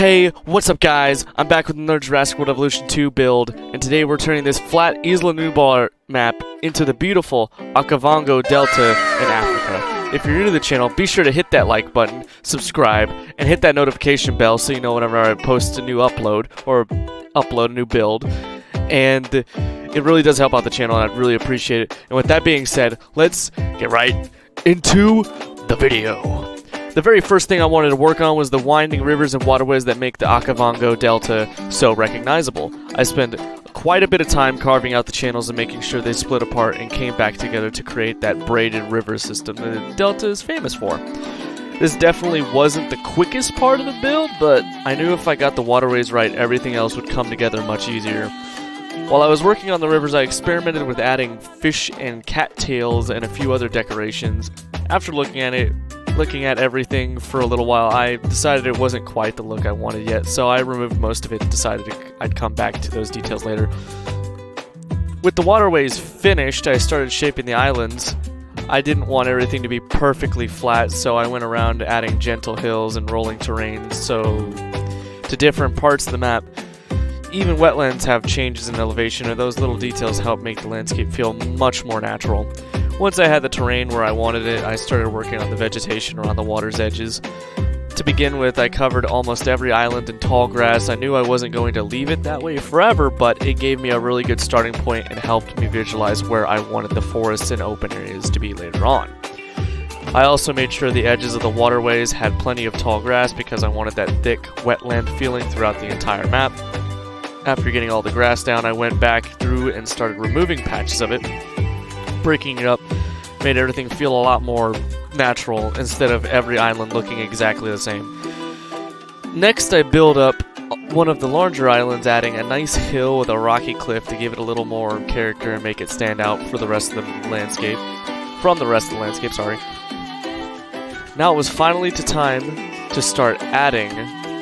Hey, what's up guys? I'm back with another Jurassic World Evolution 2 build, and today we're turning this flat Isla Nublar map into the beautiful Okavango Delta in Africa. If you're new to the channel, be sure to hit that like button, subscribe, and hit that notification bell so you know whenever I post a new upload, or upload a new build. And it really does help out the channel, and I'd really appreciate it. And with that being said, let's get right into the video. The very first thing I wanted to work on was the winding rivers and waterways that make the Okavango Delta so recognizable. I spent quite a bit of time carving out the channels and making sure they split apart and came back together to create that braided river system that the Delta is famous for. This definitely wasn't the quickest part of the build, but I knew if I got the waterways right, everything else would come together much easier. While I was working on the rivers, I experimented with adding fish and cattails and a few other decorations. After looking at everything for a little while, I decided it wasn't quite the look I wanted yet, so I removed most of it and decided I'd come back to those details later. With the waterways finished, I started shaping the islands. I didn't want everything to be perfectly flat, so I went around adding gentle hills and rolling terrain to different parts of the map. Even wetlands have changes in elevation, and those little details help make the landscape feel much more natural. Once I had the terrain where I wanted it, I started working on the vegetation around the water's edges. To begin with, I covered almost every island in tall grass. I knew I wasn't going to leave it that way forever, but it gave me a really good starting point and helped me visualize where I wanted the forests and open areas to be later on. I also made sure the edges of the waterways had plenty of tall grass because I wanted that thick, wetland feeling throughout the entire map. After getting all the grass down, I went back through and started removing patches of it. Breaking it up made everything feel a lot more natural instead of every island looking exactly the same. Next, I built up one of the larger islands, adding a nice hill with a rocky cliff to give it a little more character and make it stand out for the rest of the landscape. Now it was finally time to start adding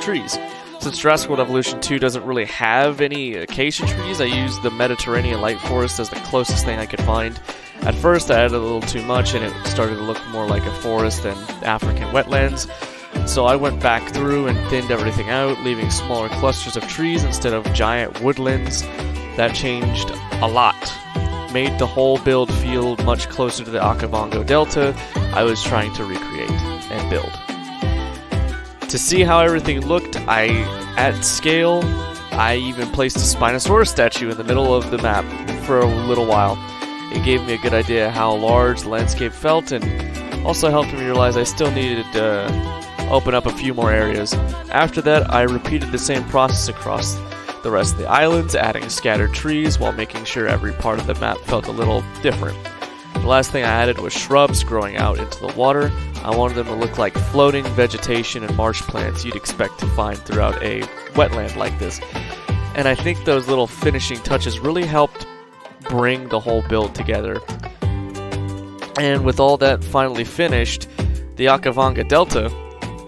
trees. Since Jurassic World Evolution 2 doesn't really have any acacia trees, I used the Mediterranean light forest as the closest thing I could find. At first I added a little too much and it started to look more like a forest than African wetlands, so I went back through and thinned everything out, leaving smaller clusters of trees instead of giant woodlands. That changed a lot. Made the whole build feel much closer to the Okavango Delta I was trying to recreate and build. To see how everything looked, at scale, I even placed a Spinosaurus statue in the middle of the map for a little while. It gave me a good idea how large the landscape felt, and also helped me realize I still needed to open up a few more areas. After that, I repeated the same process across the rest of the islands, adding scattered trees while making sure every part of the map felt a little different. The last thing I added was shrubs growing out into the water. I wanted them to look like floating vegetation and marsh plants you'd expect to find throughout a wetland like this. And I think those little finishing touches really helped bring the whole build together. And with all that finally finished, the Okavango Delta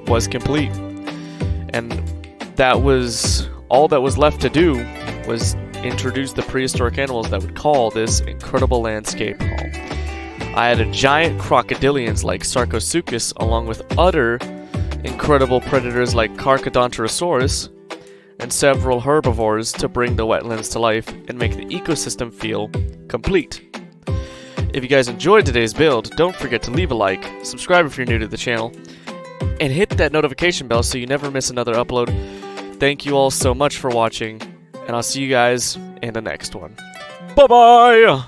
was complete. And that was all that was left to do, was introduce the prehistoric animals that would call this incredible landscape home. I added giant crocodilians like Sarcosuchus along with other incredible predators like Carcharodontosaurus and several herbivores to bring the wetlands to life and make the ecosystem feel complete. If you guys enjoyed today's build, don't forget to leave a like, subscribe if you're new to the channel, and hit that notification bell so you never miss another upload. Thank you all so much for watching, and I'll see you guys in the next one. Bye-bye!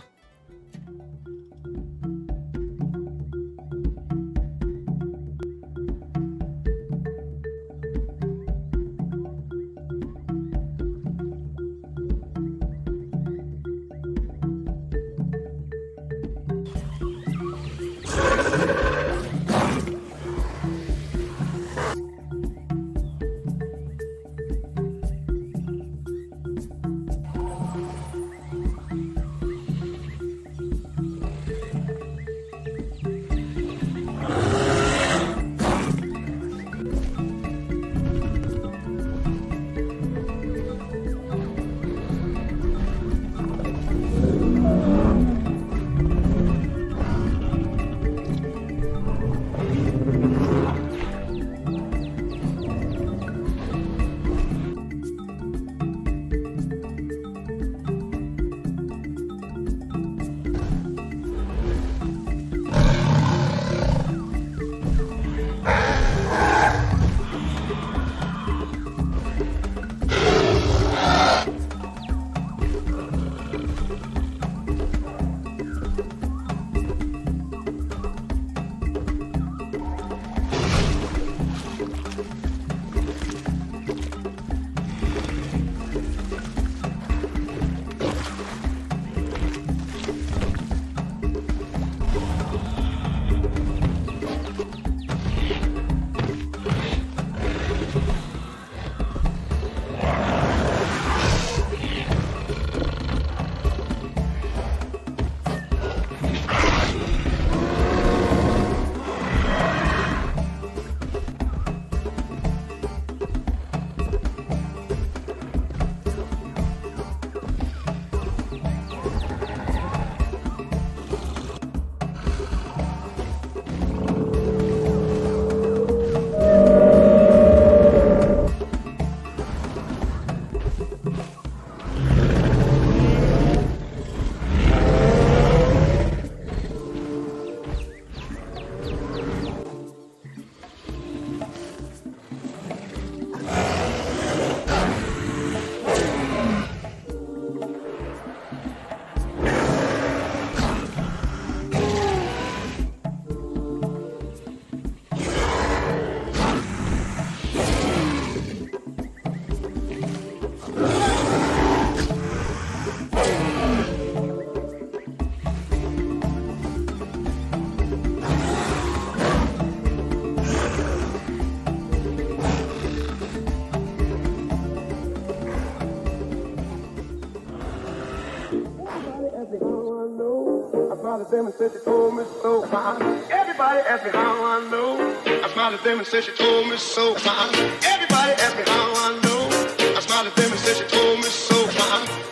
Everybody asked me how I know. I smiled at them and said she told me so. Everybody asked me how I know. I smiled at them and said she told me so. Everybody asked me how I know. I smiled at them and said she told me so.